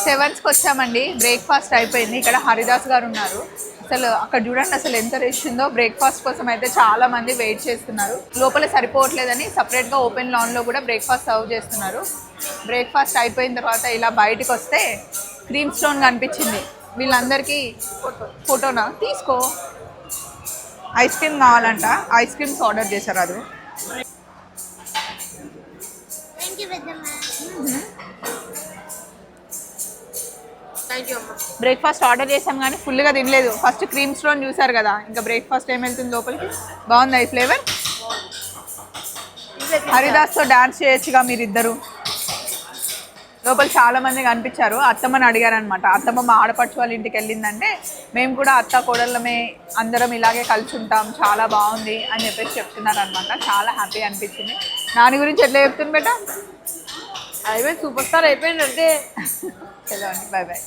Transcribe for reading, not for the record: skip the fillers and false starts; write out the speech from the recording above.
సెవెన్స్కి వచ్చామండి. బ్రేక్ఫాస్ట్ అయిపోయింది. ఇక్కడ హరిదాస్ గారు ఉన్నారు. అసలు అక్కడ చూడండి అసలు ఎంత రష్ ఉందో. బ్రేక్ఫాస్ట్ కోసం అయితే చాలా మంది వెయిట్ చేస్తున్నారు. లోపల సరిపోవట్లేదని సపరేట్గా ఓపెన్ లాన్లో కూడా బ్రేక్ఫాస్ట్ సర్వ్ చేస్తున్నారు. బ్రేక్ఫాస్ట్ అయిపోయిన తర్వాత ఇలా బయటకు వస్తే క్రీమ్ స్టోన్ కనిపించింది. వీళ్ళందరికీ ఫోటోనా తీసుకో. ఐస్ క్రీమ్ కావాలంట. ఐస్ క్రీమ్స్ ఆర్డర్ చేశారు. అది బ్రేక్ఫాస్ట్ ఆర్డర్ చేసాం కానీ ఫుల్గా తినలేదు. ఫస్ట్ క్రీమ్ స్టోన్ చూసారు కదా, ఇంకా బ్రేక్ఫాస్ట్ ఏం వెళ్తుంది లోపలికి. బాగుందా ఈ ఫ్లేవర్? హరిదాస్తో డాన్స్ చేయొచ్చుగా మీరిద్దరు. లోపల చాలా మంది కనిపించారు. అత్తమ్మని అడిగారనమాట. అత్తమ్మ మా ఆడపడుచు వాళ్ళ ఇంటికి వెళ్ళిందంటే మేము కూడా అత్త కోడళ్ళమే అందరం ఇలాగే కలిసి ఉంటాం, చాలా బాగుంది అని చెప్పేసి చెప్తున్నారనమాట. చాలా హ్యాపీ అనిపించింది. దాని గురించి ఎట్లా చెప్తుంది బేటా? అయిపోయి సూపర్ స్టార్ అయిపోయింది అంటే. చలో అండి, బాయ్ బాయ్.